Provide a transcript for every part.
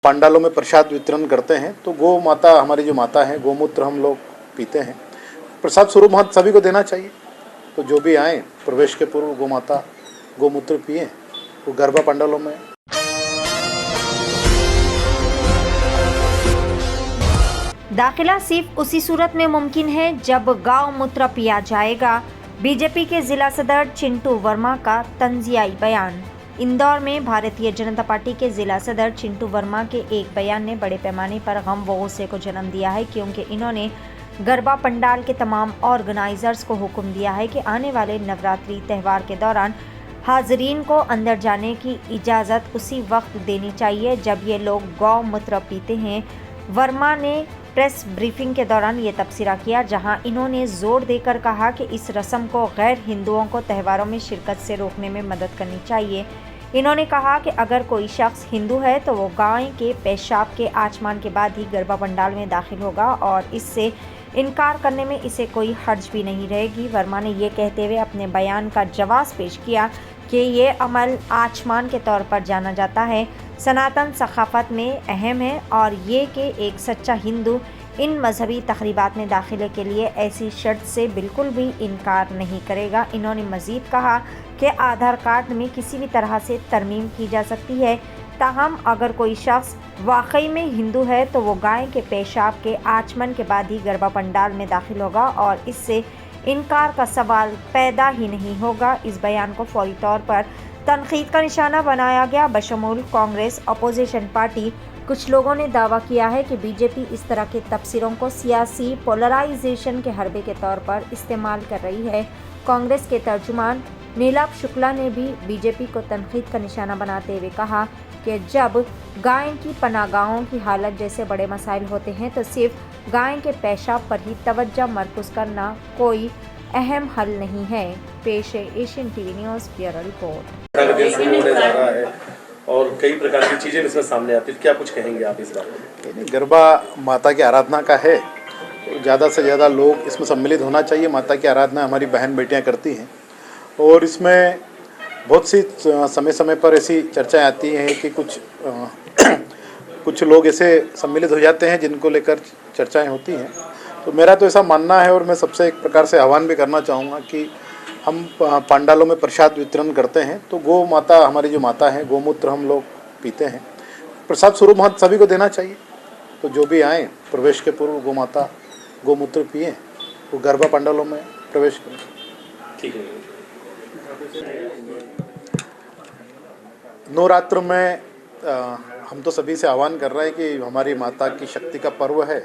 पंडालों में प्रसाद वितरण करते हैं तो गौ माता हमारी जो माता है, गोमूत्र हम लोग पीते हैं। प्रसाद स्वरूप महत्व सभी को देना चाहिए। तो जो भी आए प्रवेश के पूर्व गौ माता गोमूत्र पिए वो गरबा पंडालों में। दाखिला सिर्फ उसी सूरत में मुमकिन है जब गौ मूत्र पिया जाएगा। बीजेपी के जिला सदर चिंटू वर्मा का तंजियाई बयान। इंदौर में भारतीय जनता पार्टी के जिला सदर चिंटू वर्मा के एक बयान ने बड़े पैमाने पर गम व गुस्से को जन्म दिया है, क्योंकि इन्होंने गरबा पंडाल के तमाम ऑर्गेनाइजर्स को हुक्म दिया है कि आने वाले नवरात्रि त्यौहार के दौरान हाजरीन को अंदर जाने की इजाज़त उसी वक्त देनी चाहिए जब ये लोग गौ मूत्र पीते हैं। वर्मा ने प्रेस ब्रीफिंग के दौरान ये तबसरा किया, जहां इन्होंने जोर देकर कहा कि इस रस्म को गैर हिंदुओं को त्योहारों में शिरकत से रोकने में मदद करनी चाहिए। इन्होंने कहा कि अगर कोई शख्स हिंदू है तो वो गाय के पेशाब के आचमान के बाद ही गरबा पंडाल में दाखिल होगा और इससे इनकार करने में इसे कोई हर्ज भी नहीं रहेगी। वर्मा ने ये कहते हुए अपने बयान का जवाब पेश किया कि ये अमल आचमान के तौर पर जाना जाता है, सनातन सकाफत में अहम है और ये कि एक सच्चा हिंदू इन मजहबी तकरीबात में दाखिले के लिए ऐसी शर्त से बिल्कुल भी इनकार नहीं करेगा। इन्होंने मज़ीद कहा कि आधार कार्ड में किसी भी तरह से तरमीम की जा सकती है, ताहम अगर कोई शख्स वाकई में हिंदू है तो वो गाय के पेशाब के आचमन के बाद ही गरबा पंडाल में दाखिल होगा और इससे इनकार का सवाल पैदा ही नहीं होगा। इस बयान को फौरी तौर पर तनकीद का निशाना बनाया गया। बशमूल कांग्रेस अपोजिशन पार्टी कुछ लोगों ने दावा किया है कि बीजेपी इस तरह के तबसरों को सियासी पोलराइजेशन के हरबे के तौर पर इस्तेमाल कर रही है। कांग्रेस के तर्जुमान नीलाभ शुक्ला ने भी बीजेपी को तनकीद का निशाना बनाते हुए कहा कि जब गाय की पनाहगाहों की हालत जैसे बड़े मसाइल होते हैं तो सिर्फ गाय के पेशाब पर ही तवज्जो मरकूज़ करना कोई अहम हल नहीं है। पेश है Asian TV news bureau report. होने जा रहा है और कई प्रकार की चीजें इसमें सामने आती है, क्या कुछ कहेंगे आप इस बारे में? गरबा माता की आराधना का है, ज़्यादा से ज़्यादा लोग इसमें सम्मिलित होना चाहिए। माता की आराधना हमारी बहन बेटियां करती हैं और इसमें बहुत सी समय समय पर ऐसी चर्चाएं आती हैं कि कुछ लोग ऐसे सम्मिलित हो जाते हैं जिनको लेकर चर्चाएं होती हैं। तो मेरा तो ऐसा मानना है और मैं सबसे एक प्रकार से आह्वान भी करना चाहूँगा कि हम पंडालों में प्रसाद वितरण करते हैं तो गौ माता हमारी जो माता है, गोमूत्र हम लोग पीते हैं। प्रसाद स्वरूप महत्व सभी को देना चाहिए। तो जो भी आए प्रवेश के पूर्व गौ माता गोमूत्र पिए वो गरबा पंडालों में प्रवेश करें। ठीक है। नवरात्र में हम तो सभी से आह्वान कर रहे हैं कि हमारी माता की शक्ति का पर्व है।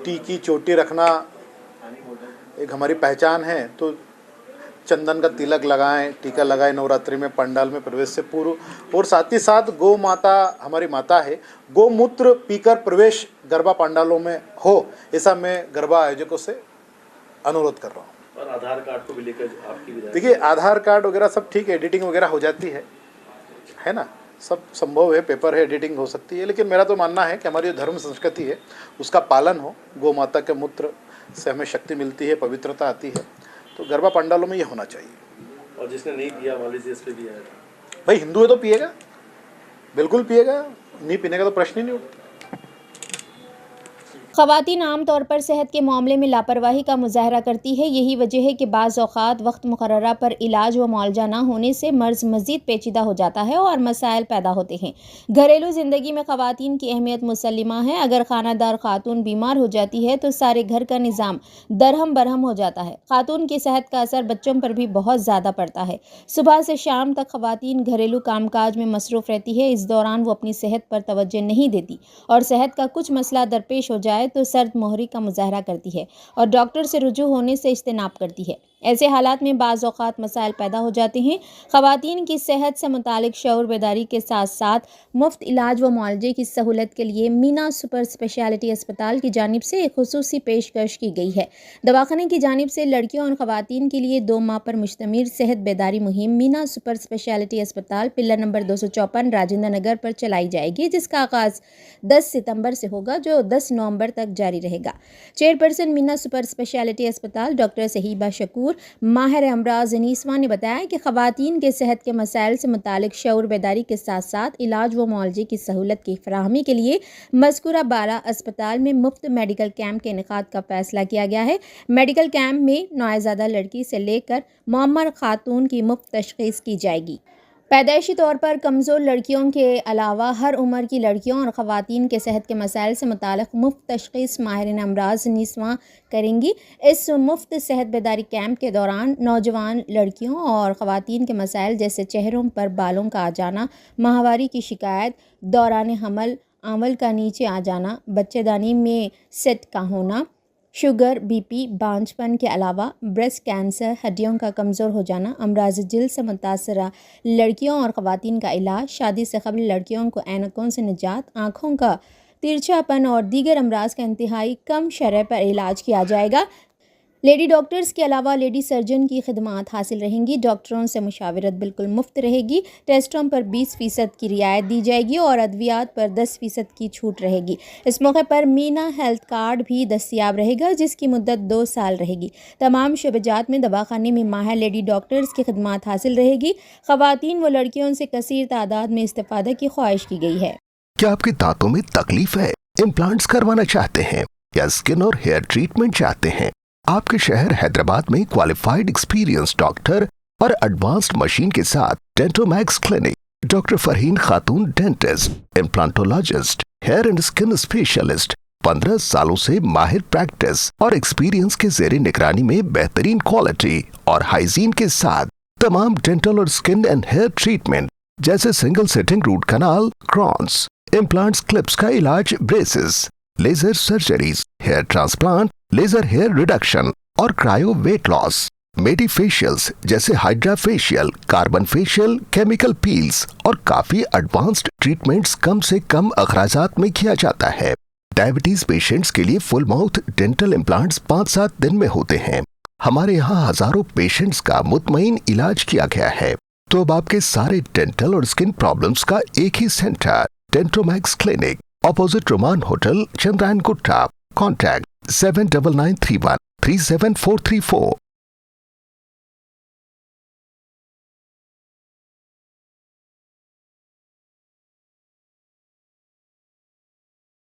टीकी चोटी रखना एक हमारी पहचान है, तो चंदन का तिलक लगाएं, टीका लगाएं नवरात्रि में पंडाल में प्रवेश से पूर्व। और साथ ही साथ गौ माता हमारी माता है, गोमूत्र पीकर प्रवेश गरबा पंडालों में हो, ऐसा मैं गरबा आयोजकों से अनुरोध कर रहा हूँ। और आधार कार्ड को भी लेकर आपकी भी देखिए, आधार कार्ड वगैरह सब ठीक है, एडिटिंग वगैरह हो जाती है ना, सब संभव है, पेपर है, एडिटिंग हो सकती है, लेकिन मेरा तो मानना है कि हमारी जो धर्म संस्कृति है उसका पालन हो। गौ माता के मूत्र से हमें शक्ति मिलती है, पवित्रता आती है, तो गरबा पंडालों में ये होना चाहिए। और जिसने नहीं पिया मान लीजिए इस पे भी है भाई, हिंदू है तो पिएगा, बिल्कुल पिएगा, नहीं पीने का तो प्रश्न ही नहीं उठता। ख़वातीन आम तौर पर सेहत के मामले में लापरवाही का मुजाहरा करती है। यही वजह है कि बाज़ औक़ात वक्त मुक़र्ररा पर इलाज व मुआलजा ना होने से मर्ज़ मज़ीद पेचीदा हो जाता है और मसाइल पैदा होते हैं। घरेलू ज़िंदगी में ख़वातीन की अहमियत मुसल्लिमा है। अगर खानादार खातून बीमार हो जाती है तो सारे घर का निज़ाम दरहम बरहम हो जाता है। खातून की सेहत का असर बच्चों पर भी बहुत ज़्यादा पड़ता है। सुबह से शाम तक ख़वातीन घरेलू कामकाज में मसरूफ़ रहती है। इस दौरान वो अपनी सेहत पर तवज्जो नहीं देती और सेहत का कुछ मसला दरपेश हो जाए तो सर्द मोहरी का मुजाहरा करती है और डॉक्टर से रुजू होने से इज्तिनाब करती है। ऐसे हालात में बाज़ औक़ात मसाइल पैदा हो जाते हैं। ख़वातीन की सेहत से मुतालिक शऊर बेदारी के साथ साथ मुफ्त इलाज व मुआलजे की सहूलत के लिए मीना सुपर स्पेशलिटी अस्पताल की जानिब से एक खुसूसी पेशकश की गई है। दवाखाने की जानिब से लड़कियों और ख़वातीन के लिए 2 माह पर मुश्तमिल सेहत बेदारी मुहिम मीना सुपर स्पेशलिटी अस्पताल पिल्लर नंबर 254 राजेंद्र नगर पर चलाई जाएगी, जिसका आगाज़ 10 सितंबर से होगा जो 10 नवंबर तक जारी रहेगा। चेयरपर्सन मीना सुपर स्पेशलिटी अस्पताल डॉक्टर सहीबा शकूर मशहूर माहिर अमराज अनीसवा ने बताया कि ख़वातीन के सेहत के मसाइल से मुतालिक शऊर बेदारी के साथ साथ इलाज व मुआवजे की सहूलत की फराहमी के लिए मज़कूरा बाला अस्पताल में मुफ्त मेडिकल कैंप के इनेकाद का फैसला किया गया है। मेडिकल कैंप में नौज़ायदा लड़की से लेकर मुअम्मर खातून की मुफ्त तशख़ीस की जाएगी। पैदाइशी तौर पर कमज़ोर लड़कियों के अलावा हर उम्र की लड़कियों और ख़वातीन के सेहत के मसाइल से मुताल्लिक़ मुफ्त तशख़ीस माहिरीन अमराज अनीसवा करेंगी। इस मुफ्त सेहत बेदारी कैंप के दौरान नौजवान लड़कियों और ख़वातीन के मसाइल जैसे चेहरों पर बालों का आ जाना, माहवारी की शिकायत, दौरान हमल आंवल का नीचे आ जाना, बच्चेदानी में सेट का होना, शुगर, बीपी, बांझपन के अलावा ब्रेस्ट कैंसर, हड्डियों का कमज़ोर हो जाना, अमराज जिल्द से मुतासरा लड़कियों और ख़वातीन का इलाज, शादी से कबल लड़कियों को ऐनकों से निजात, आँखों का तिरछापन और दीगर अमराज का इंतहाई कम शरह पर इलाज किया जाएगा। लेडी डॉक्टर्स के अलावा लेडी सर्जन की खिदमात हासिल रहेंगी। डॉक्टरों से मुशावरत बिल्कुल मुफ्त रहेगी। टेस्टों पर 20% की रियायत दी जाएगी और अद्वियात पर 10% की छूट रहेगी। इस मौके पर मीना हेल्थ कार्ड भी दस्तियाब रहेगा जिसकी मुद्दत 2 साल रहेगी। तमाम शोबेजात में दवाखाने में माहिर लेडी डॉक्टर्स की खिदमात हासिल रहेगी। ख़वातीन व लड़कियों से कसीर तादाद में इस्तेफादा की ख्वाहिश की गई है। क्या आपके दांतों में तकलीफ है? इम्प्लांट्स करवाना चाहते हैं या स्किन और हेयर ट्रीटमेंट चाहते हैं? आपके शहर हैदराबाद में क्वालिफाइड एक्सपीरियंस डॉक्टर और एडवांस्ड मशीन के साथ Dentomax clinic, doctor Farheen Khatoon dentist, implantologist, hair and skin specialist, 15 सालों से माहिर प्रैक्टिस और एक्सपीरियंस के ज़ेरे निगरानी में बेहतरीन क्वालिटी और हाइजीन के साथ तमाम डेंटल और स्किन एंड हेयर ट्रीटमेंट जैसे single sitting root canal, crowns, implants, clips का इलाज, braces, laser surgeries, hair transplant, laser hair reduction और cryo weight loss, medi facials जैसे hydra facial, carbon facial, chemical peels और काफी advanced treatments कम से कम अखराजात में किया जाता है। डायबिटीज पेशेंट्स के लिए फुल माउथ डेंटल इम्प्लांट्स 5-7 दिन में होते हैं। हमारे यहाँ हजारों पेशेंट्स का मुतमईन इलाज किया गया है। तो अब आपके सारे डेंटल और स्किन प्रॉब्लम्स का एक ही centre, Dentomax clinic, opposite Roman hotel, Chandrayangutta. Contact 7993137434।